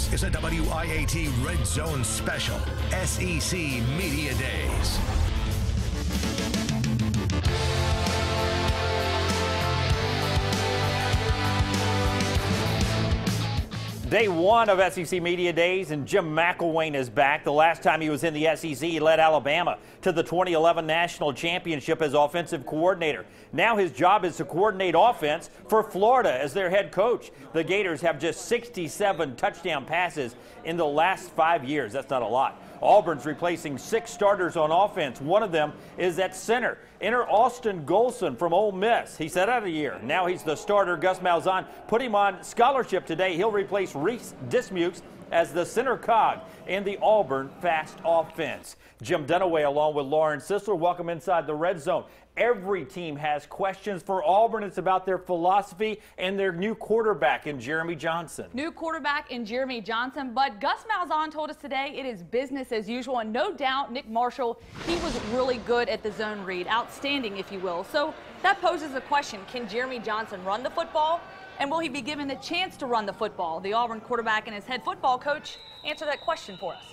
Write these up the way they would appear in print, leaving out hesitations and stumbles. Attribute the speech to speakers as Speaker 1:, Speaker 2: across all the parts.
Speaker 1: This is a WIAT Red Zone special, SEC Media Days.
Speaker 2: Day one of SEC Media Days, and Jim McElwain is back. The last time he was in the SEC, he led Alabama to the 2011 National Championship as offensive coordinator. Now his job is to coordinate offense for Florida as their head coach. The Gators have just 67 touchdown passes in the last 5 years. That's not a lot. Auburn's replacing 6 starters on offense. One of them is at center. Enter Austin Golson from Ole Miss. He sat out a year. Now he's the starter. Gus Malzahn put him on scholarship today. He'll replace Reese Dismukes as the center cog in the Auburn fast offense. Jim Dunaway along with Lauren Sisler. Welcome inside the Red Zone. Every team has questions for Auburn. It's about their philosophy and their new quarterback in Jeremy Johnson. New quarterback in Jeremy Johnson, but Gus Malzahn told us today it is business as usual, and no doubt Nick Marshall, he was really good at the zone read, outstanding if you will. So that poses a question, can Jeremy Johnson run the football? And will he be given the chance to run the football? The Auburn quarterback and his head football coach answer that question for us.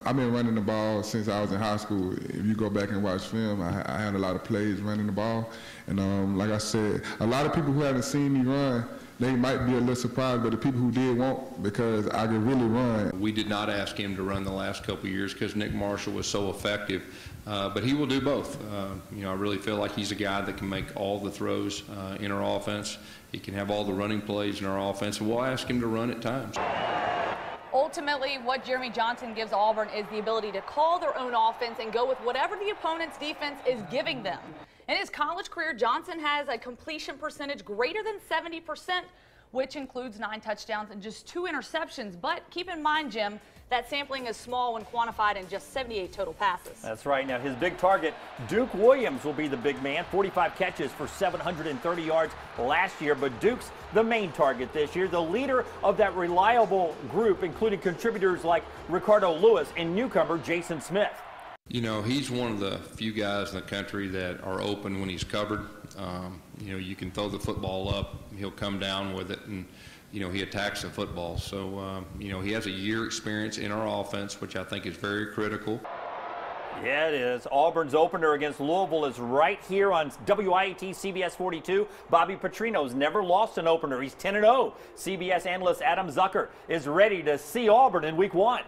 Speaker 3: I've been running the ball since I was in high school. If you go back and watch film, I had a lot of plays running the ball. And like I said, a lot of people who haven't seen me run, they might be a little surprised, but the people who did won't, because I can really run.
Speaker 4: We did not ask him to run the last couple of years because Nick Marshall was so effective, but he will do both. I really feel like he's a guy that can make all the throws in our offense. He can have all the running plays in our offense, and we'll ask him to run at times.
Speaker 5: Ultimately, what Jeremy Johnson gives Auburn is the ability to call their own offense and go with whatever the opponent's defense is giving them. In his college career, Johnson has a completion percentage greater than 70%, which includes 9 touchdowns and just 2 interceptions. But keep in mind, Jim, that sampling is small when quantified in just 78 total passes. That's right. Now, his big target, Duke Williams, will be the big man. 45 catches for 730 yards last year. But Duke's the main target this year, the leader of that reliable group, including contributors like Ricardo Lewis and newcomer Jason Smith.
Speaker 4: You know, he's one of the few guys in the country that are open when he's covered. You can throw the football up, he'll come down with it, and he attacks the football. So, he has a year experience in our offense, which I think is very critical.
Speaker 2: Yeah, it is. Auburn's opener against Louisville is right here on WIAT CBS 42. Bobby Petrino's never lost an opener. He's 10-0. CBS analyst Adam Zucker is ready to see Auburn in week 1.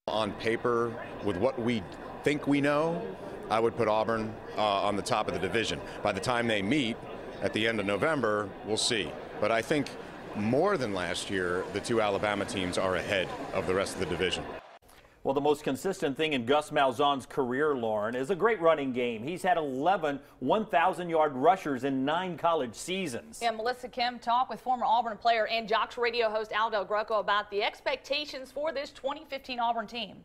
Speaker 6: On paper, with what we think we know, I would put Auburn on the top of the division. By the time they meet at the end of November, we'll see. But I think more than last year, the 2 Alabama teams are ahead of the rest of the division.
Speaker 2: Well, the most consistent thing in Gus Malzahn's career, Lauren, is a great running game. He's had 11 1,000-yard rushers in 9 college seasons.
Speaker 5: Yeah, Melissa Kim talked with former Auburn player and Jocks radio host Al Del Greco about the expectations for this 2015 Auburn team.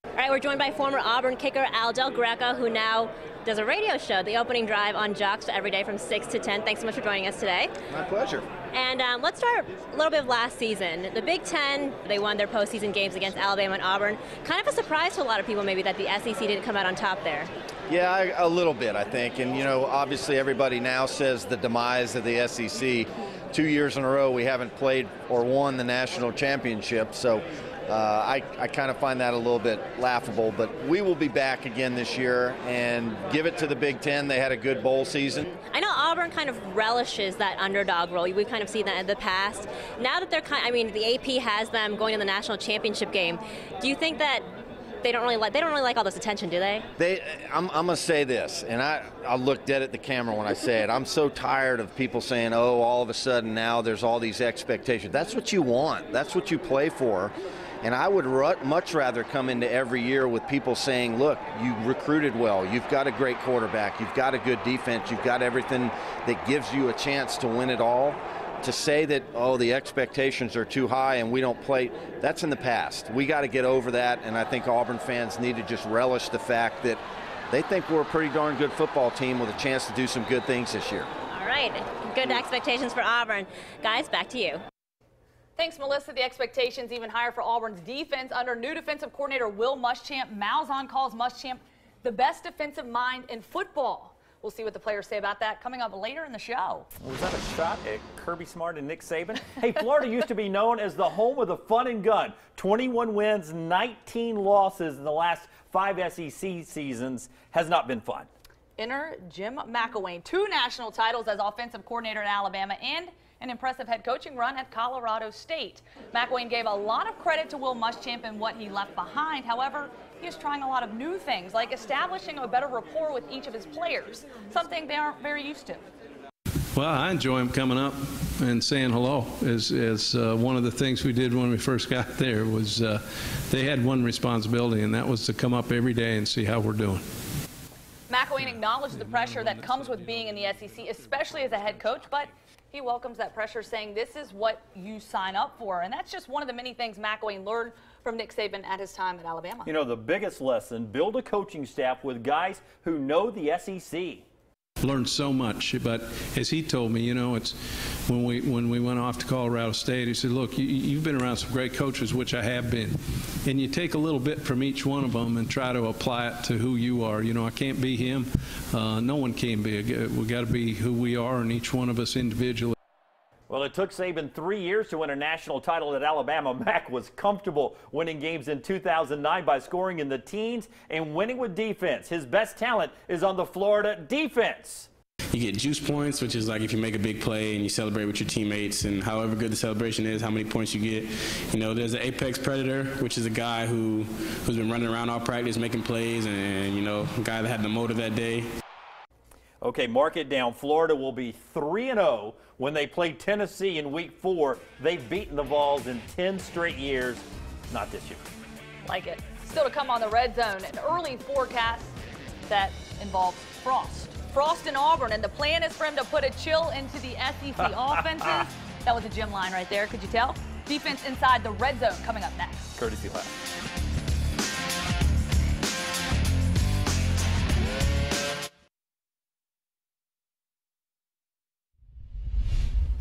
Speaker 7: All right, we're joined by former Auburn kicker Al Del Greco, who now does a radio show, The Opening Drive, on Jocks every day from 6 to 10. Thanks so much for joining us today.
Speaker 6: My pleasure.
Speaker 7: And let's start a little bit of last season. The Big Ten, they won their postseason games against Alabama and Auburn. Kind of a surprise to a lot of people maybe that the SEC didn't come out on top there.
Speaker 8: Yeah, a little bit, I think. And, obviously everybody now says the demise of the SEC. 2 years in a row we haven't played or won the national championship. So I kind of find that a little bit laughable, but we will be back again this year and give it to the Big Ten. They had a good bowl season.
Speaker 7: I know Auburn kind of relishes that underdog role. We've kind of seen that in the past. Now that they're the AP has them going to the national championship game. Do you think that they don't really like all this attention, do they?
Speaker 8: I'm going to say this, and I'll look dead at the camera when I say it. I'm so tired of people saying, oh, all of a sudden now there's all these expectations. That's what you want. That's what you play for. And I would much rather come into every year with people saying, look, you recruited well, you've got a great quarterback, you've got a good defense, you've got everything that gives you a chance to win it all. To say that, oh, the expectations are too high and we don't play, that's in the past. We got to get over that, and I think Auburn fans need to just relish the fact that they think we're a pretty darn good football team with a chance to do some good things this year.
Speaker 7: All right, good expectations for Auburn. Guys, back to you.
Speaker 5: Thanks, Melissa. The expectations even higher for Auburn's defense under new defensive coordinator Will Muschamp. Malzahn calls Muschamp the best defensive mind in football. We'll see what the players say about that coming up later in the show.
Speaker 2: Was that a shot at Kirby Smart and Nick Saban? Hey, Florida used to be known as the home of the fun and gun. 21 wins, 19 losses in the last 5 SEC seasons. Has not been fun.
Speaker 5: Enter Jim McElwain, 2 national titles as offensive coordinator at Alabama and an impressive head coaching run at Colorado State. McElwain gave a lot of credit to Will Muschamp and what he left behind. However, he is trying a lot of new things, like establishing a better rapport with each of his players, something they aren't very used to.
Speaker 9: Well, I enjoy him coming up and saying hello. As one of the things we did when we first got there was they had one responsibility, and that was to come up every day and see how we're doing.
Speaker 5: McElwain acknowledged the pressure that comes with being in the SEC, especially as a head coach, but he welcomes that pressure, saying this is what you sign up for. And that's just one of the many things McElwain learned from Nick Saban at his time at Alabama.
Speaker 2: You know, the biggest lesson, build a coaching staff with guys who know the SEC.
Speaker 9: Learned so much, but as he told me, you know, it's when we went off to Colorado State, he said, look, you've been around some great coaches, which I have been, and you take a little bit from each one of them and try to apply it to who you are. You know, I can't be him. No one can be. We got to be who we are, and each one of us individually.
Speaker 2: Well, it took Saban 3 years to win a national title at Alabama. Mac was comfortable winning games in 2009 by scoring in the teens and winning with defense. His best talent is on the Florida defense.
Speaker 10: You get juice points, which is like if you make a big play and you celebrate with your teammates, and however good the celebration is, how many points you get. You know, there's an apex predator, which is a guy who's been running around all practice making plays, and you know, a guy that had the motive that day.
Speaker 2: Okay, mark it down. Florida will be 3-0 when they play Tennessee in Week 4. They've beaten the Vols in 10 straight years. Not this year.
Speaker 5: Like it. Still to come on the Red Zone, an early forecast that involves frost. Frost in Auburn, and the plan is for him to put a chill into the SEC offenses. That was a Jim line right there, could you tell? Defense inside the Red Zone coming up next.
Speaker 2: Courtesy left.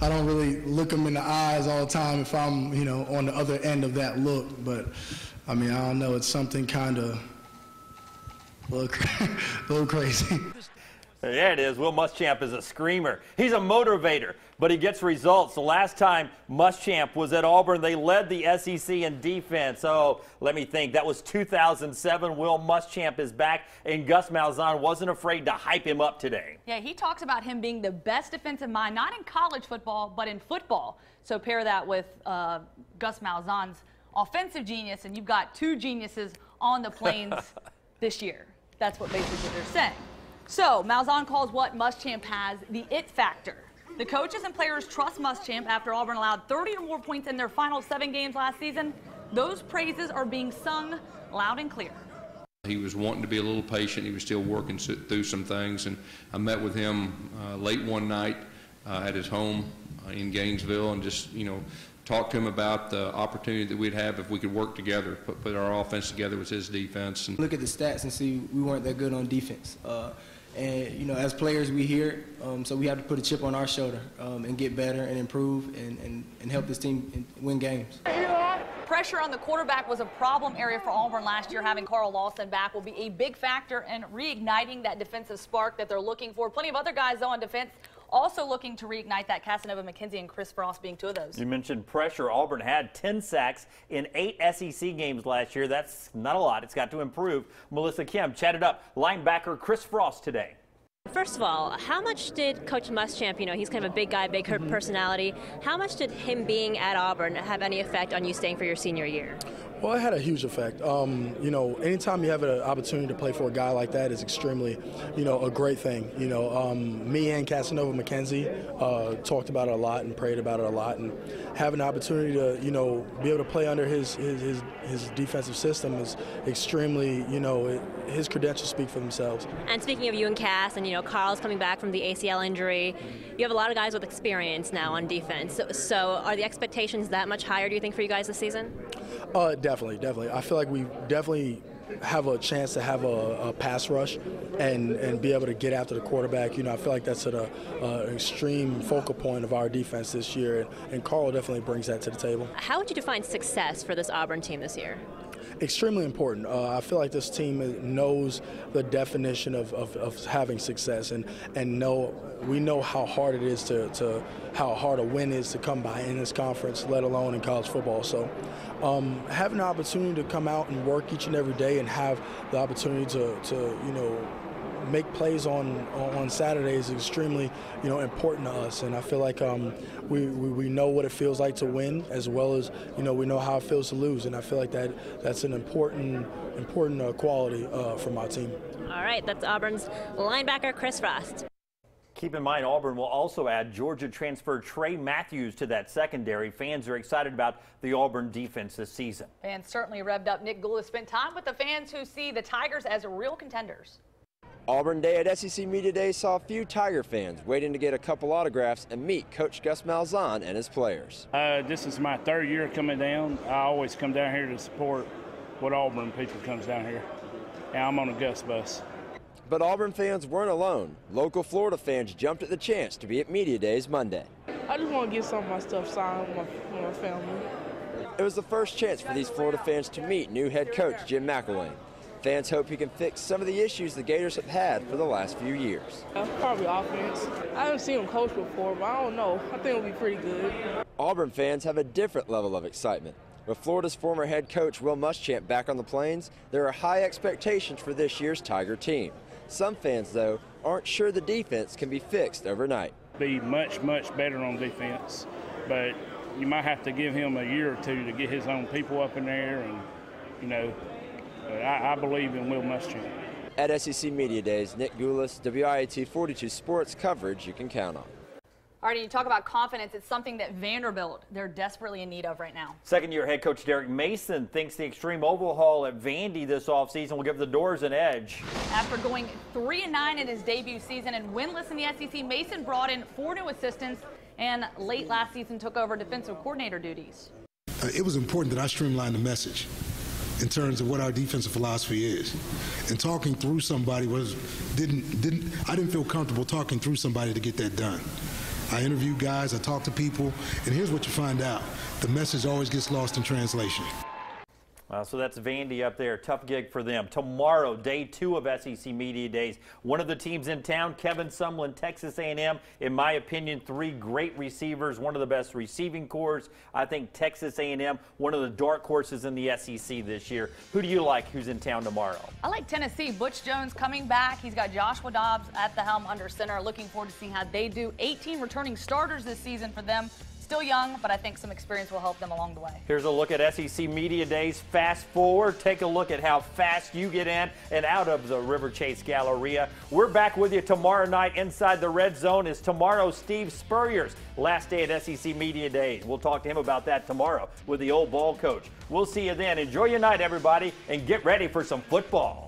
Speaker 11: I don't really look them in the eyes all the time if I'm, you know, on the other end of that look. But, I mean, I don't know. It's something kind of a little crazy.
Speaker 2: There it is. Will Muschamp is a screamer. He's a motivator, but he gets results. The last time Muschamp was at Auburn, they led the SEC in defense. Oh, let me think. That was 2007. Will Muschamp is back, and Gus Malzahn wasn't afraid to hype him up today.
Speaker 5: Yeah, he talks about him being the best defensive mind, not in college football, but in football. So pair that with Gus Malzahn's offensive genius, and you've got 2 geniuses on the Plains this year. That's what basically they're saying. So, Malzahn calls what Muschamp has the it factor. The coaches and players trust Muschamp after Auburn allowed 30 or more points in their final 7 games last season. Those praises are being sung loud and clear.
Speaker 4: He was wanting to be a little patient. He was still working through some things, and I met with him late one night at his home in Gainesville, and just, you know, talked to him about the opportunity that we'd have if we could work together, put our offense together with his defense. And
Speaker 12: look at the stats and see we weren't that good on defense. And, you know, as players, we hear it, so we have to put a chip on our shoulder and get better and improve and help this team win games.
Speaker 5: Pressure on the quarterback was a problem area for Auburn last year. Having Carl Lawson back will be a big factor in reigniting that defensive spark that they're looking for. Plenty of other guys, though, on defense also looking to reignite that. Casanova McKenzie and Chris Frost being 2 of those.
Speaker 2: You mentioned pressure. Auburn had 10 sacks in 8 SEC games last year. That's not a lot. It's got to improve. Melissa Kim chatted up linebacker Chris Frost today.
Speaker 7: First of all, how much did Coach Muschamp, you know, he's kind of a big guy, big personality, how much did him being at Auburn have any effect on you staying for your senior year?
Speaker 11: Well, it had a huge effect. You know, anytime you have an opportunity to play for a guy like that is extremely, you know, a great thing. You know, me and Casanova McKenzie talked about it a lot and prayed about it a lot, and having the opportunity to, you know, be able to play under his defensive system is extremely, you know, his credentials speak for themselves.
Speaker 7: And speaking of you and Cass, and you know, Carl's coming back from the ACL injury, you have a lot of guys with experience now on defense. So are the expectations that much higher, do you think, for you guys this season?
Speaker 11: Definitely. I feel like we definitely have a chance to have a pass rush and be able to get after the quarterback. You know, I feel like that's an extreme focal point of our defense this year, and Carl definitely brings that to the table.
Speaker 7: How would you define success for this Auburn team this year?
Speaker 11: extremely important. I feel like this team knows the definition of having success, and we know how hard it is how hard a win is to come by in this conference, let alone in college football. So having the opportunity to come out and work each and every day and have the opportunity to make plays on Saturdays is extremely important to us, and I feel like we know what it feels like to win, as well as we know how it feels to lose, and I feel like that's an important quality from our team.
Speaker 7: All right, that's Auburn's linebacker Chris Frost.
Speaker 2: Keep in mind, Auburn will also add Georgia transfer Trey Matthews to that secondary. Fans are excited about the Auburn defense this season.
Speaker 5: Fans certainly revved up. Nick Goulas spent time with the fans who see the Tigers as real contenders.
Speaker 13: Auburn Day at SEC Media Day saw a few Tiger fans waiting to get a couple autographs and meet Coach Gus Malzahn and his players.
Speaker 14: This is my third year coming down. I always come down here to support what Auburn people comes down here, and I'm on a Gus bus.
Speaker 13: But Auburn fans weren't alone. Local Florida fans jumped at the chance to be at Media Days Monday.
Speaker 15: I just want to get some of my stuff signed with my family.
Speaker 13: It was the first chance for these Florida fans to meet new head coach Jim McElwain. Fans hope he can fix some of the issues the Gators have had for the last few years.
Speaker 15: Probably offense. I haven't seen him coach before, but I don't know. I think it'll be pretty good.
Speaker 13: Auburn fans have a different level of excitement. With Florida's former head coach Will Muschamp back on the Plains, there are high expectations for this year's Tiger team. Some fans, though, aren't sure the defense can be fixed overnight.
Speaker 14: Be much better on defense, but you might have to give him a year or two to get his own people up in there, and I believe in Will Muschamp.
Speaker 13: At SEC Media Days, Nick Goulas, WIAT 42 Sports coverage you can count on.
Speaker 5: All right, you talk about confidence. It's something that Vanderbilt, they're desperately in need of right now.
Speaker 2: Second-year head coach Derek Mason thinks the extreme overhaul at Vandy this offseason will give the Doors an edge.
Speaker 5: After going 3-9 in his debut season and winless in the SEC, Mason brought in 4 new assistants and late last season took over defensive coordinator duties.
Speaker 16: It was important that I streamline the message in terms of what our defensive philosophy is. And talking through somebody I didn't feel comfortable talking through somebody to get that done. I interview guys, I talk to people, and here's what you find out. The message always gets lost in translation.
Speaker 2: So that's Vandy up there. Tough gig for them. Tomorrow, day 2 of SEC Media Days. One of the teams in town, Kevin Sumlin, Texas A&M. In my opinion, 3 great receivers, one of the best receiving corps. I think Texas A&M, one of the dark horses in the SEC this year. Who do you like who's in town tomorrow?
Speaker 5: I like Tennessee. Butch Jones coming back. He's got Joshua Dobbs at the helm under center. Looking forward to seeing how they do. 18 returning starters this season for them. Still young, but I think some experience will help them along the way.
Speaker 2: Here's a look at SEC Media Days. Fast forward. Take a look at how fast you get in and out of the River Chase Galleria. We're back with you tomorrow night inside the Red Zone. Is tomorrow Steve Spurrier's last day at SEC Media Days. We'll talk to him about that tomorrow with the old ball coach. We'll see you then. Enjoy your night, everybody, and get ready for some football.